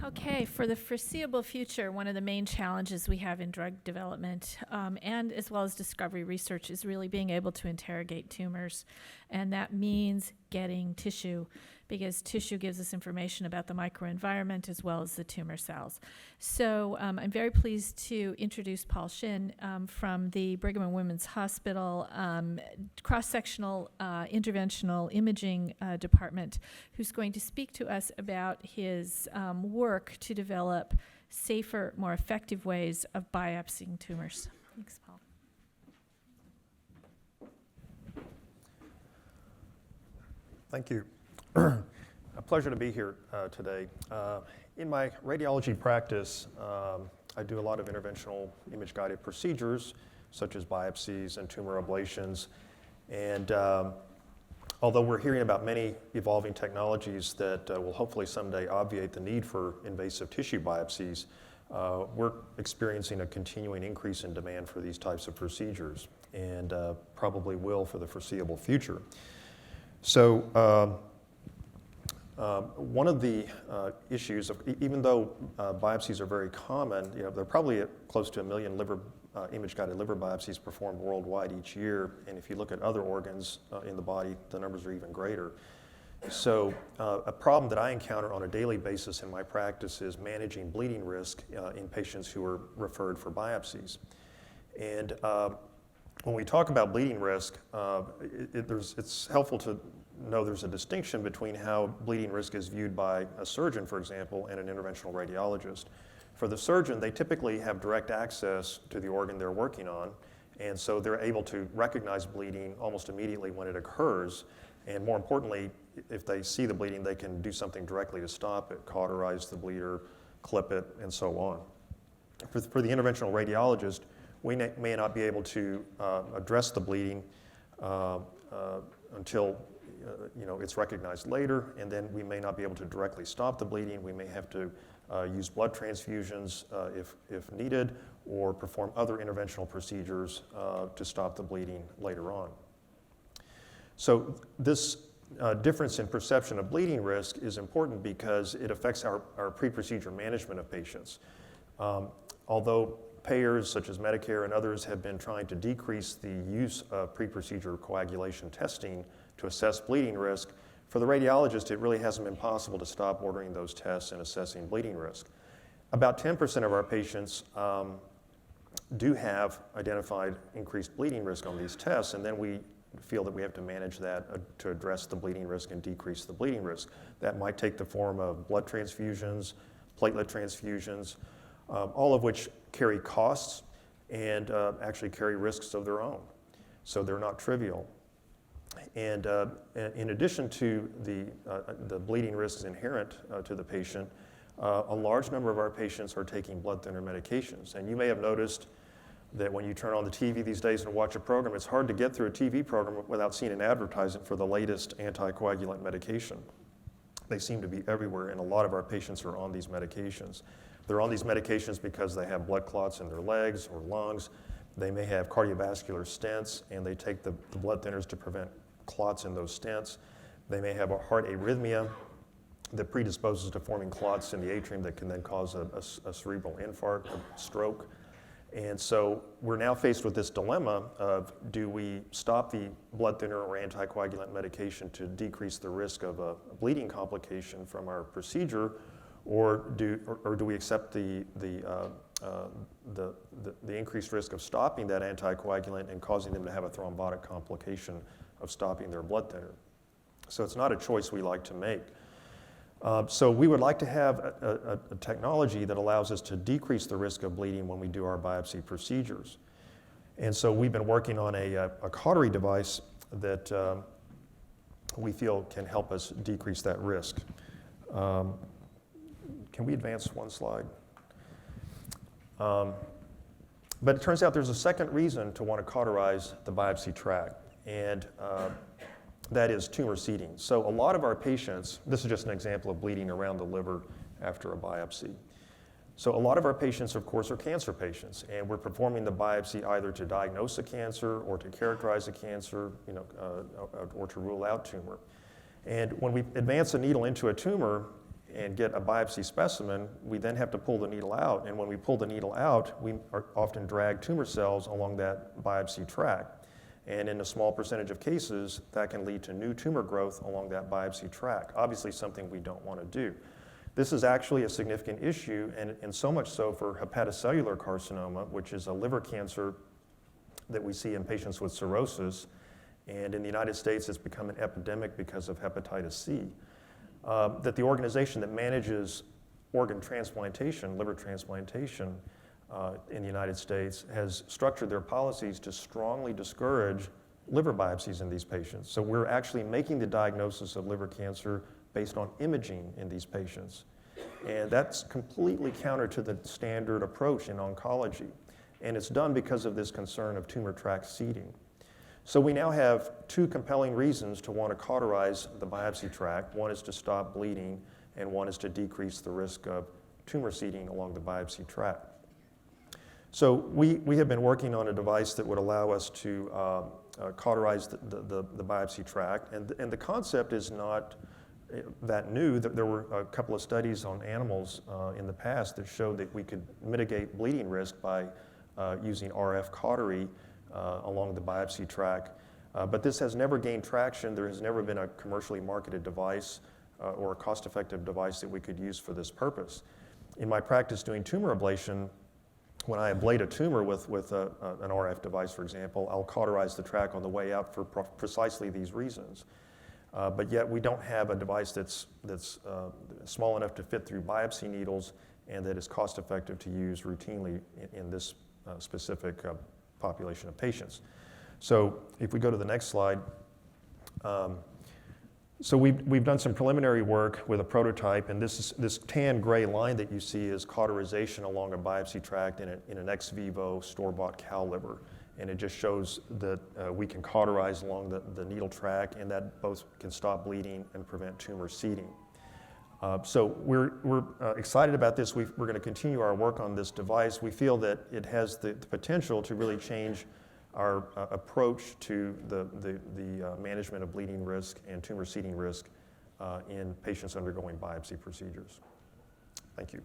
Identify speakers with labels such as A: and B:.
A: Okay, for the foreseeable future, one of the main challenges we have in drug development and as well as discovery research is really being able to interrogate tumors. And that means getting tissue, because tissue gives us information about the microenvironment as well as the tumor cells. So I'm very pleased to introduce Paul Shyn from the Brigham and Women's Hospital cross-sectional interventional imaging department, who's going to speak to us about his work to develop safer, more effective ways of biopsying tumors. Thanks, Paul.
B: Thank you. A pleasure to be here today. In my radiology practice, I do a lot of interventional image-guided procedures, such as biopsies and tumor ablations. And although we're hearing about many evolving technologies that will hopefully someday obviate the need for invasive tissue biopsies, we're experiencing a continuing increase in demand for these types of procedures, and probably will for the foreseeable future. So one of the issues, even though biopsies are very common, there are probably close to 1 million image-guided liver biopsies performed worldwide each year, and if you look at other organs in the body, the numbers are even greater. So a problem that I encounter on a daily basis in my practice is managing bleeding risk in patients who are referred for biopsies. And when we talk about bleeding risk, it's helpful to know there's a distinction between how bleeding risk is viewed by a surgeon, for example, and an interventional radiologist. For the surgeon, they typically have direct access to the organ they're working on, and so they're able to recognize bleeding almost immediately when it occurs. And more importantly, if they see the bleeding, they can do something directly to stop it, cauterize the bleeder, clip it, and so on. For the interventional radiologist, we may not be able to address the bleeding until it's recognized later, and then we may not be able to directly stop the bleeding. We may have to use blood transfusions if needed, or perform other interventional procedures to stop the bleeding later on. So this difference in perception of bleeding risk is important because it affects our pre-procedure management of patients. Although payers such as Medicare and others have been trying to decrease the use of pre-procedure coagulation testing to assess bleeding risk, for the radiologist, it really hasn't been possible to stop ordering those tests and assessing bleeding risk. About 10% of our patients do have identified increased bleeding risk on these tests, and then we feel that we have to manage that to address the bleeding risk and decrease the bleeding risk. That might take the form of blood transfusions, platelet transfusions, all of which carry costs and actually carry risks of their own. So they're not trivial. And in addition to the bleeding risks inherent to the patient, a large number of our patients are taking blood thinner medications. And you may have noticed that when you turn on the TV these days and watch a program, it's hard to get through a TV program without seeing an advertisement for the latest anticoagulant medication. They seem to be everywhere, and a lot of our patients are on these medications. They're on these medications because they have blood clots in their legs or lungs. They may have cardiovascular stents, and they take the blood thinners to prevent clots in those stents. They may have a heart arrhythmia that predisposes to forming clots in the atrium that can then cause a cerebral infarct, a stroke. And so we're now faced with this dilemma of, do we stop the blood thinner or anticoagulant medication to decrease the risk of a bleeding complication from our procedure, or do we accept the increased risk of stopping that anticoagulant and causing them to have a thrombotic complication of stopping their blood thinner? So it's not a choice we like to make. So we would like to have a technology that allows us to decrease the risk of bleeding when we do our biopsy procedures. And so we've been working on a cautery device that we feel can help us decrease that risk. Can we advance one slide? But it turns out there's a second reason to want to cauterize the biopsy tract, and that is tumor seeding. So a lot of our patients, this is just an example of bleeding around the liver after a biopsy. So a lot of our patients, of course, are cancer patients, and we're performing the biopsy either to diagnose a cancer or to characterize a cancer, or to rule out tumor. And when we advance a needle into a tumor, and get a biopsy specimen, we then have to pull the needle out. And when we pull the needle out, we often drag tumor cells along that biopsy tract. And in a small percentage of cases, that can lead to new tumor growth along that biopsy tract. Obviously something we don't want to do. This is actually a significant issue, and so much so for hepatocellular carcinoma, which is a liver cancer that we see in patients with cirrhosis. And in the United States, it's become an epidemic because of hepatitis C. That the organization that manages organ transplantation, liver transplantation in the United States, has structured their policies to strongly discourage liver biopsies in these patients. So we're actually making the diagnosis of liver cancer based on imaging in these patients. And that's completely counter to the standard approach in oncology. And it's done because of this concern of tumor tract seeding. So we now have two compelling reasons to want to cauterize the biopsy tract. One is to stop bleeding, and one is to decrease the risk of tumor seeding along the biopsy tract. So we have been working on a device that would allow us to cauterize the biopsy tract, and the concept is not that new. There were a couple of studies on animals in the past that showed that we could mitigate bleeding risk by using RF cautery along the biopsy tract. But this has never gained traction. There has never been a commercially marketed device or a cost-effective device that we could use for this purpose. In my practice doing tumor ablation, when I ablate a tumor with an RF device, for example, I'll cauterize the tract on the way out for precisely these reasons. But yet we don't have a device that's small enough to fit through biopsy needles and that is cost-effective to use routinely in this specific population of patients. So if we go to the next slide, so we've done some preliminary work with a prototype, and this tan gray line that you see is cauterization along a biopsy tract in an ex vivo store-bought cow liver. And it just shows that we can cauterize along the needle tract, and that both can stop bleeding and prevent tumor seeding. So we're excited about this. We're going to continue our work on this device. We feel that it has the potential to really change our approach to the management of bleeding risk and tumor seeding risk in patients undergoing biopsy procedures. Thank you.